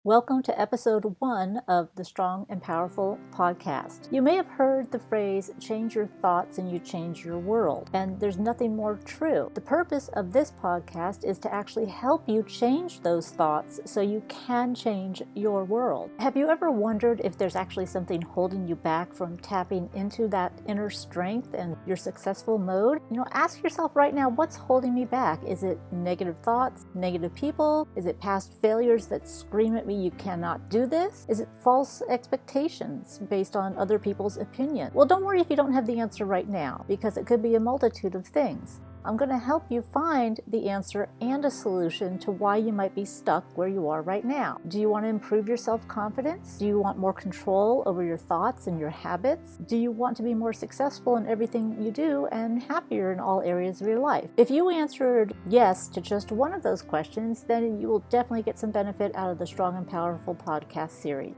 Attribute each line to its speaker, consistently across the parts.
Speaker 1: Welcome to episode 1 of the Strong and Powerful podcast. You may have heard the phrase, change your thoughts and you change your world, and there's nothing more true. The purpose of this podcast is to actually help you change those thoughts so you can change your world. Have you ever wondered if there's actually something holding you back from tapping into that inner strength and your successful mode? Ask yourself right now, what's holding me back? Is it negative thoughts, negative people? Is it past failures that scream at me, you cannot do this? Is it false expectations based on other people's opinion? Well, don't worry if you don't have the answer right now, because it could be a multitude of things. I'm going to help you find the answer and a solution to why you might be stuck where you are right now. Do you want to improve your self-confidence? Do you want more control over your thoughts and your habits? Do you want to be more successful in everything you do and happier in all areas of your life? If you answered yes to just one of those questions, then you will definitely get some benefit out of the Strong and Powerful podcast series.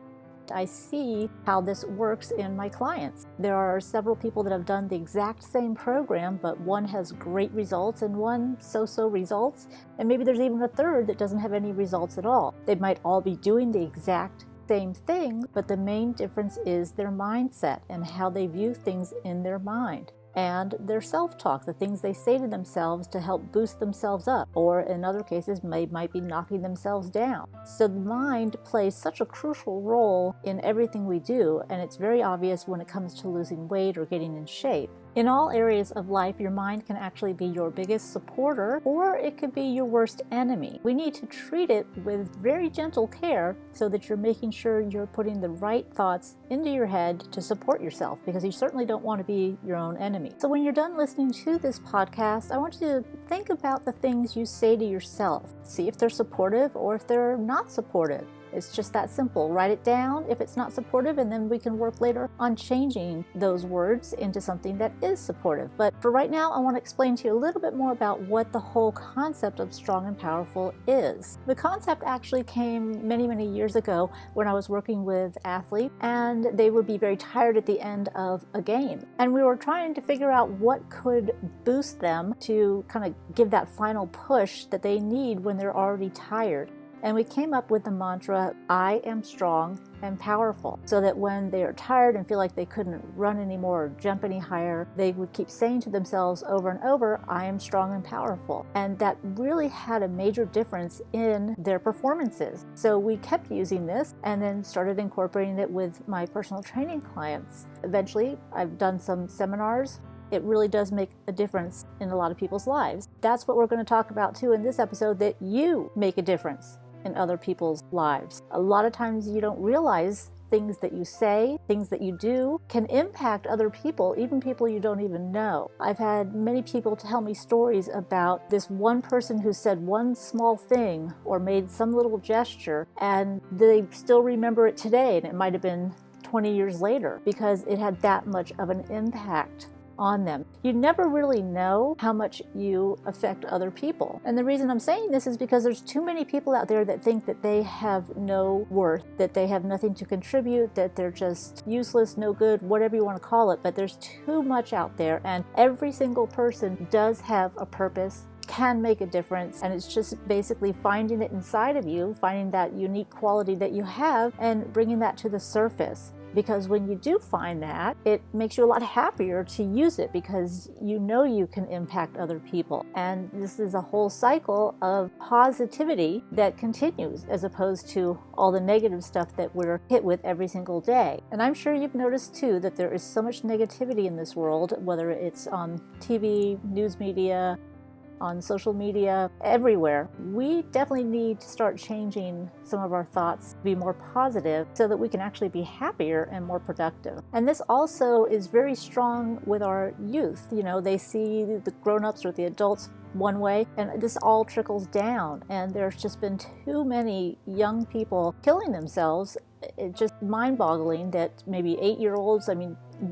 Speaker 1: I see how this works in my clients. There are several people that have done the exact same program, but one has great results and one so-so results, and maybe there's even a third that doesn't have any results at all. They might all be doing the exact same thing, but the main difference is their mindset and how they view things in their mind. And their self-talk, the things they say to themselves to help boost themselves up, or in other cases might be knocking themselves down. So the mind plays such a crucial role in everything we do, and it's very obvious when it comes to losing weight or getting in shape. In all areas of life, your mind can actually be your biggest supporter, or it could be your worst enemy. We need to treat it with very gentle care so that you're making sure you're putting the right thoughts into your head to support yourself, because you certainly don't want to be your own enemy. So when you're done listening to this podcast, I want you to think about the things you say to yourself. See if they're supportive or if they're not supportive. It's just that simple. Write it down if it's not supportive, and then we can work later on changing those words into something that is supportive. But for right now, I want to explain to you a little bit more about what the whole concept of Strong and Powerful is. The concept actually came many, many years ago when I was working with athletes, and they would be very tired at the end of a game. And we were trying to figure out what could boost them to kind of give that final push that they need when they're already tired. And we came up with the mantra, I am strong and powerful, so that when they are tired and feel like they couldn't run anymore or jump any higher, they would keep saying to themselves over and over, I am strong and powerful. And that really had a major difference in their performances. So we kept using this and then started incorporating it with my personal training clients. Eventually, I've done some seminars. It really does make a difference in a lot of people's lives. That's what we're going to talk about too in this episode, that you make a difference in other people's lives. A lot of times you don't realize things that you say, things that you do can impact other people, even people you don't even know. I've had many people tell me stories about this one person who said one small thing or made some little gesture, and they still remember it today, and it might have been 20 years later because it had that much of an impact on them. You never really know how much you affect other people. And the reason I'm saying this is because there's too many people out there that think that they have no worth, that they have nothing to contribute, that they're just useless, no good, whatever you want to call it. But there's too much out there, and every single person does have a purpose, can make a difference, and it's just basically finding it inside of you, finding that unique quality that you have and bringing that to the surface. Because when you do find that, it makes you a lot happier to use it because you know you can impact other people. And this is a whole cycle of positivity that continues as opposed to all the negative stuff that we're hit with every single day. And I'm sure you've noticed too that there is so much negativity in this world, whether it's on TV, news media, on social media, everywhere. We definitely need to start changing some of our thoughts to be more positive so that we can actually be happier and more productive. And this also is very strong with our youth. They see the grown-ups or the adults one way, and this all trickles down. And there's just been too many young people killing themselves. It's just mind-boggling that maybe 8-year-olds,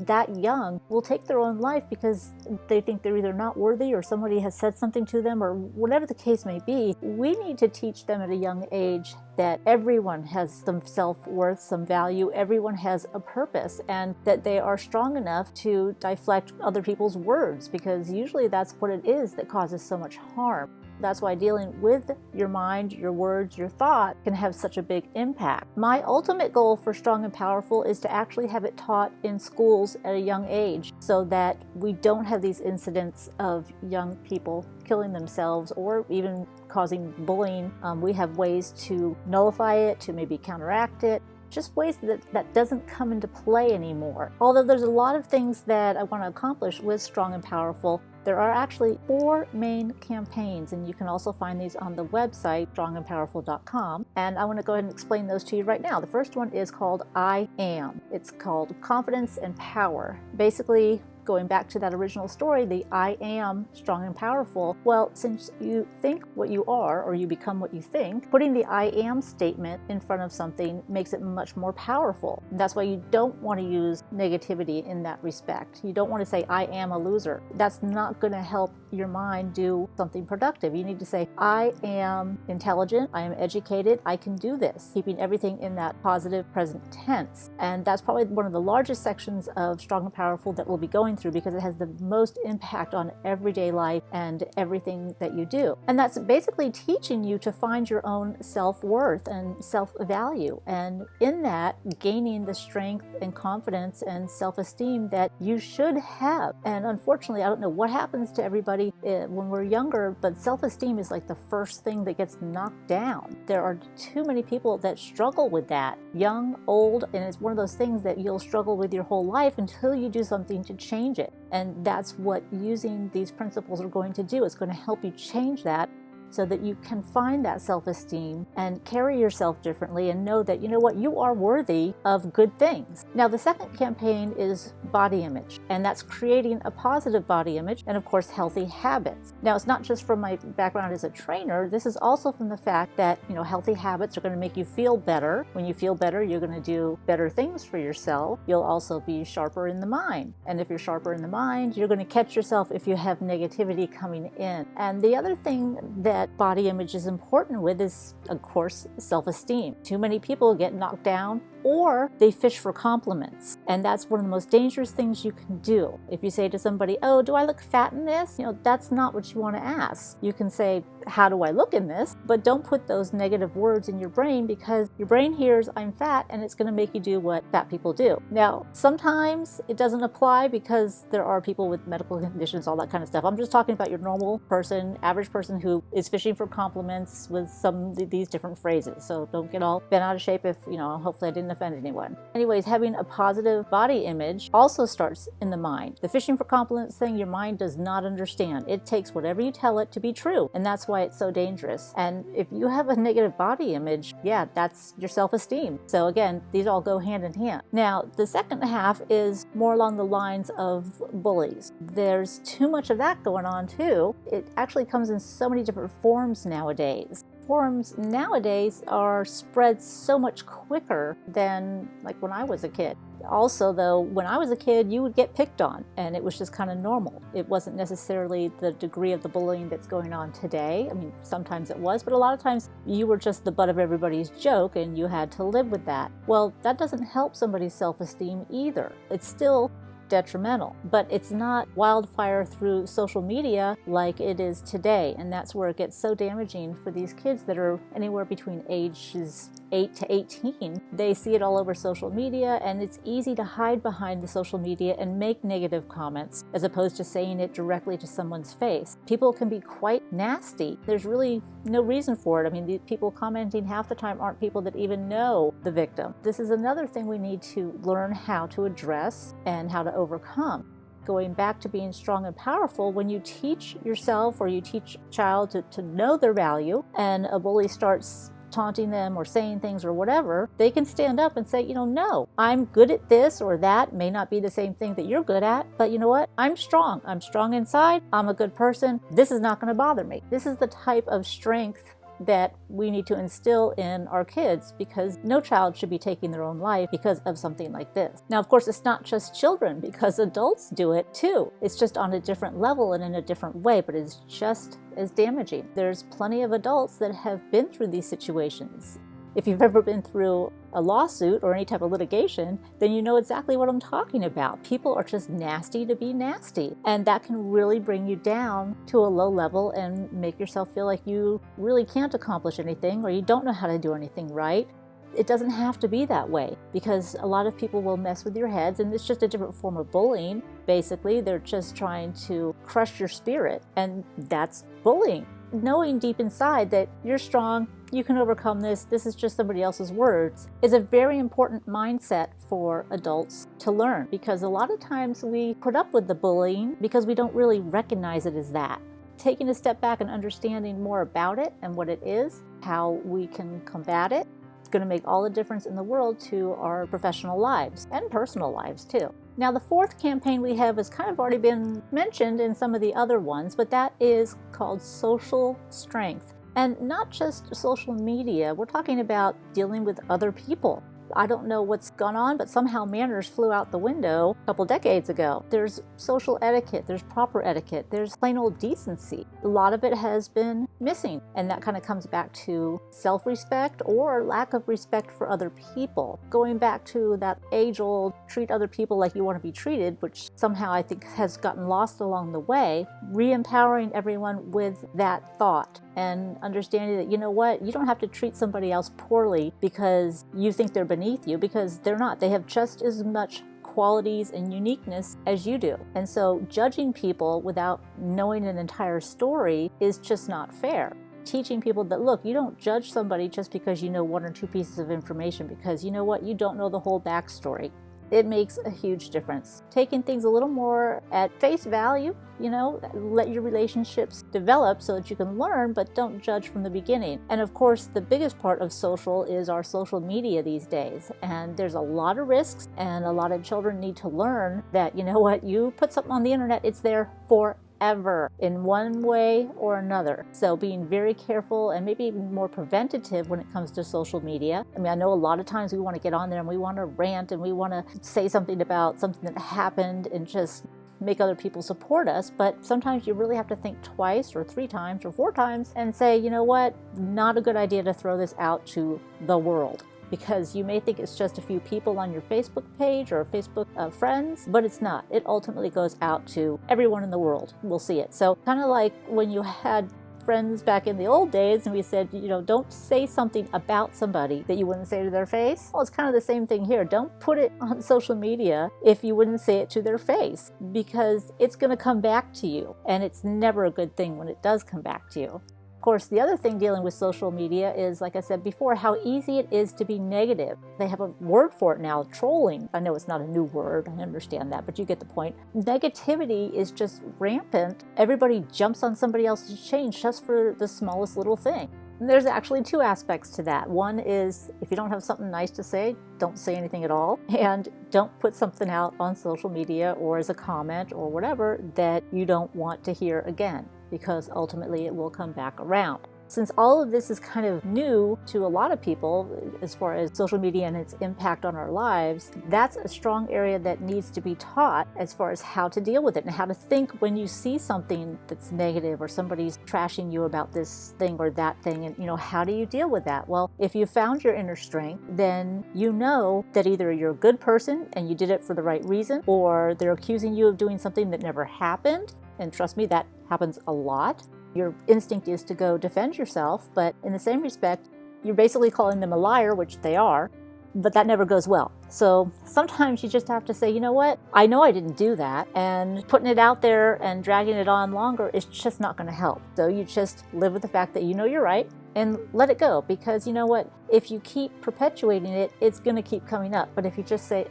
Speaker 1: that young, will take their own life because they think they're either not worthy or somebody has said something to them, or whatever the case may be. We need to teach them at a young age that everyone has some self-worth, some value, everyone has a purpose, and that they are strong enough to deflect other people's words, because usually that's what it is that causes so much harm. That's why dealing with your mind, your words, your thought can have such a big impact. My ultimate goal for Strong and Powerful is to actually have it taught in schools at a young age so that we don't have these incidents of young people killing themselves or even causing bullying. We have ways to nullify it, to maybe counteract it, just ways that doesn't come into play anymore. Although there's a lot of things that I want to accomplish with Strong and Powerful, there are actually 4 main campaigns, and you can also find these on the website, strongandpowerful.com. And I want to go ahead and explain those to you right now. The first one is called I Am. It's called Confidence and Power. Basically, going back to that original story, the I am strong and powerful. Well, since you think what you are, or you become what you think, putting the I am statement in front of something makes it much more powerful. And that's why you don't want to use negativity in that respect. You don't want to say, I am a loser. That's not going to help your mind do something productive. You need to say, I am intelligent, I am educated, I can do this, keeping everything in that positive present tense. And that's probably one of the largest sections of Strong and Powerful that we'll be going through because it has the most impact on everyday life and everything that you do. And that's basically teaching you to find your own self-worth and self-value. And in that, gaining the strength and confidence and self-esteem that you should have. And unfortunately, I don't know what happens to everybody when we're younger, but self-esteem is like the first thing that gets knocked down. There are too many people that struggle with that, young, old, and it's one of those things that you'll struggle with your whole life until you do something to change it. And that's what using these principles are going to do. It's going to help you change that so that you can find that self-esteem and carry yourself differently and know that, you know what, you are worthy of good things. Now, the second campaign is body image, and that's creating a positive body image and, of course, healthy habits. Now, it's not just from my background as a trainer. This is also from the fact that, healthy habits are going to make you feel better. When you feel better, you're going to do better things for yourself. You'll also be sharper in the mind. And if you're sharper in the mind, you're going to catch yourself if you have negativity coming in. And the other thing that body image is important with is, of course, self-esteem. Too many people get knocked down or they fish for compliments. And that's one of the most dangerous things you can do. If you say to somebody, oh, do I look fat in this? That's not what you want to ask. You can say, how do I look in this? But don't put those negative words in your brain because your brain hears I'm fat and it's going to make you do what fat people do. Now, sometimes it doesn't apply because there are people with medical conditions, all that kind of stuff. I'm just talking about your normal person, average person who is fishing for compliments with some of these different phrases. So don't get all bent out of shape if, hopefully I didn't offend anyone. Anyways, having a positive body image also starts in the mind. The fishing for compliments thing, your mind does not understand. It takes whatever you tell it to be true. And that's why it's so dangerous. And if you have a negative body image, that's your self-esteem. So again, these all go hand in hand. Now, the second half is more along the lines of bullies. There's too much of that going on too. It actually comes in so many different forms nowadays. Forums nowadays are spread so much quicker than like when I was a kid. Also, though, when I was a kid, you would get picked on, and it was just kind of normal. It wasn't necessarily the degree of the bullying that's going on today. I mean, sometimes it was, but a lot of times you were just the butt of everybody's joke, and you had to live with that. Well, that doesn't help somebody's self-esteem either. It's still detrimental, but it's not wildfire through social media like it is today, and that's where it gets so damaging for these kids that are anywhere between ages 8 to 18. They see it all over social media, and it's easy to hide behind the social media and make negative comments as opposed to saying it directly to someone's face. People can be quite nasty. There's really no reason for it. I mean, the people commenting half the time aren't people that even know the victim. This is another thing we need to learn how to address and how to overcome. Going back to being strong and powerful, when you teach yourself or you teach a child to know their value, and a bully starts taunting them or saying things or whatever, they can stand up and say, no, I'm good at this or that. May not be the same thing that you're good at, but you know what? I'm strong. I'm strong inside. I'm a good person. This is not going to bother me. This is the type of strength that we need to instill in our kids, because no child should be taking their own life because of something like this. Now, of course, it's not just children, because adults do it too. It's just on a different level and in a different way, but it's just as damaging. There's plenty of adults that have been through these situations. If you've ever been through a lawsuit or any type of litigation, then you know exactly what I'm talking about. People are just nasty to be nasty. And that can really bring you down to a low level and make yourself feel like you really can't accomplish anything or you don't know how to do anything right. It doesn't have to be that way, because a lot of people will mess with your heads, and it's just a different form of bullying. Basically, they're just trying to crush your spirit, and that's bullying. Knowing deep inside that you're strong, you can overcome this is just somebody else's words, is a very important mindset for adults to learn, because a lot of times we put up with the bullying because we don't really recognize it as that. Taking a step back and understanding more about it and what it is, how we can combat it, going to make all the difference in the world to our professional lives and personal lives too. Now, the fourth campaign we have has kind of already been mentioned in some of the other ones, but that is called social strength. And not just social media, we're talking about dealing with other people. I don't know what's gone on, but somehow manners flew out the window a couple decades ago. There's social etiquette, there's proper etiquette, there's plain old decency. A lot of it has been missing, and that kind of comes back to self-respect or lack of respect for other people. Going back to that age-old treat other people like you want to be treated, which somehow I think has gotten lost along the way, re-empowering everyone with that thought and understanding that, you know what, you don't have to treat somebody else poorly because you think they're beneath you, because they're not. They have just as much qualities and uniqueness as you do. And so judging people without knowing an entire story is just not fair. Teaching people that, look, you don't judge somebody just because you know one or two pieces of information, because you know what, you don't know the whole backstory. It makes a huge difference. Taking things a little more at face value, let your relationships develop so that you can learn, but don't judge from the beginning. And of course, the biggest part of social is our social media these days. And there's a lot of risks, and a lot of children need to learn that, you know what, you put something on the internet, it's there forever in one way or another. So being very careful and maybe even more preventative when it comes to social media. I mean, I know a lot of times we want to get on there and we want to rant and we want to say something about something that happened and just make other people support us, but sometimes you really have to think twice or 3 times or 4 times and say, you know what, not a good idea to throw this out to the world. Because you may think it's just a few people on your Facebook page or Facebook friends, but it's not. It ultimately goes out to everyone in the world will see it. So kind of like when you had friends back in the old days and we said, don't say something about somebody that you wouldn't say to their face. Well, it's kind of the same thing here. Don't put it on social media if you wouldn't say it to their face, because it's going to come back to you. And it's never a good thing when it does come back to you. Of course, the other thing dealing with social media is, like I said before, how easy it is to be negative. They have a word for it now, trolling. I know it's not a new word, I understand that, but you get the point. Negativity is just rampant. Everybody jumps on somebody else's change just for the smallest little thing. And there's actually 2 aspects to that. One is, if you don't have something nice to say, don't say anything at all. And don't put something out on social media or as a comment or whatever that you don't want to hear again, because ultimately it will come back around. Since all of this is kind of new to a lot of people as far as social media and its impact on our lives, that's a strong area that needs to be taught as far as how to deal with it and how to think when you see something that's negative or somebody's trashing you about this thing or that thing, and how do you deal with that? Well, if you found your inner strength, then you know that either you're a good person and you did it for the right reason, or they're accusing you of doing something that never happened. And trust me, that happens a lot. Your instinct is to go defend yourself, but in the same respect, you're basically calling them a liar, which they are, but that never goes well. So sometimes you just have to say, you know what, I know I didn't do that, and putting it out there and dragging it on longer is just not going to help. So you just live with the fact that you know you're right and let it go, because you know what, if you keep perpetuating it, it's going to keep coming up. But if you just say,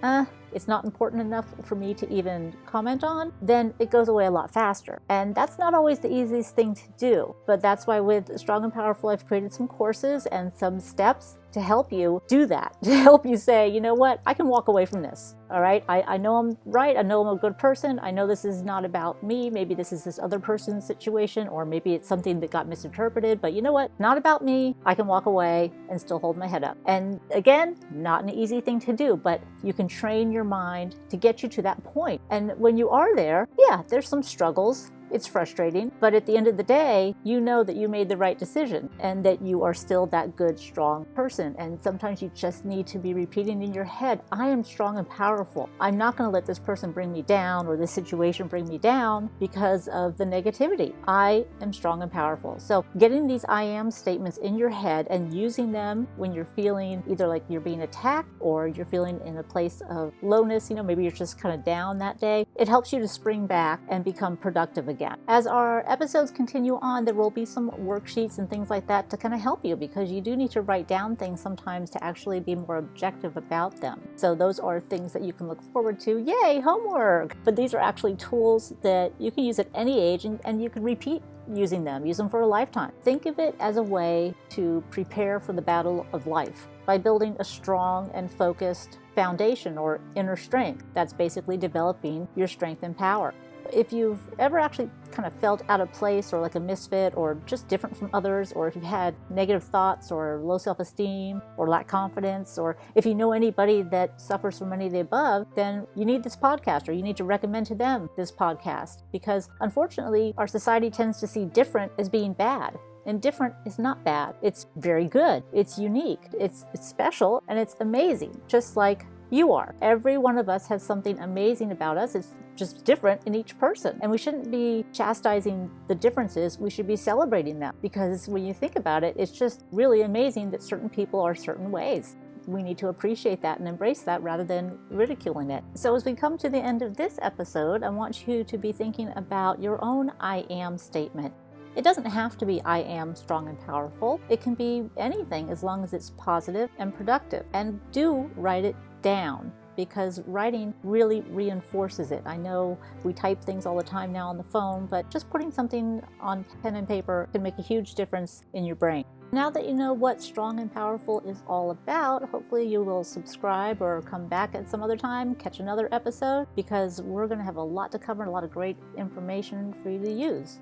Speaker 1: it's not important enough for me to even comment on, then it goes away a lot faster. And that's not always the easiest thing to do. But that's why with Strong and Powerful, I've created some courses and some steps to help you do that, to help you say, you know what, I can walk away from this. All right, I know I'm right. I know I'm a good person. I know this is not about me. Maybe this is this other person's situation, or maybe it's something that got misinterpreted. But you know what? Not about me. I can walk away and still hold my head up. And again, not an easy thing to do, but you can train your mind to get you to that point. And when you are there, yeah, there's some struggles. It's frustrating, but at the end of the day, you know that you made the right decision and that you are still that good, strong person. And sometimes you just need to be repeating in your head, I am strong and powerful. I'm not going to let this person bring me down or this situation bring me down because of the negativity. I am strong and powerful. So getting these I am statements in your head and using them when you're feeling either like you're being attacked or you're feeling in a place of lowness, maybe you're just kind of down that day, it helps you to spring back and become productive again. As our episodes continue on, there will be some worksheets and things like that to kind of help you, because you do need to write down things sometimes to actually be more objective about them. So those are things that you can look forward to. Yay, homework! But these are actually tools that you can use at any age, and you can repeat using them. Use them for a lifetime. Think of it as a way to prepare for the battle of life by building a strong and focused foundation or inner strength. That's basically developing your strength and power. If you've ever actually kind of felt out of place or like a misfit or just different from others, or if you've had negative thoughts or low self-esteem or lack confidence, or if you know anybody that suffers from any of the above, then you need this podcast, or you need to recommend to them this podcast, because unfortunately our society tends to see different as being bad. And different is not bad. It's very good. It's unique. It's special, and it's amazing, just like you are. Every one of us has something amazing about us. It's just different in each person. And we shouldn't be chastising the differences. We should be celebrating them, because when you think about it, it's just really amazing that certain people are certain ways. We need to appreciate that and embrace that rather than ridiculing it. So as we come to the end of this episode, I want you to be thinking about your own I am statement. It doesn't have to be I am strong and powerful. It can be anything as long as it's positive and productive. And do write it down, because writing really reinforces it. I know we type things all the time now on the phone, but just putting something on pen and paper can make a huge difference in your brain. Now that you know what Strong and Powerful is all about, hopefully you will subscribe or come back at some other time, catch another episode, because we're going to have a lot to cover, a lot of great information for you to use.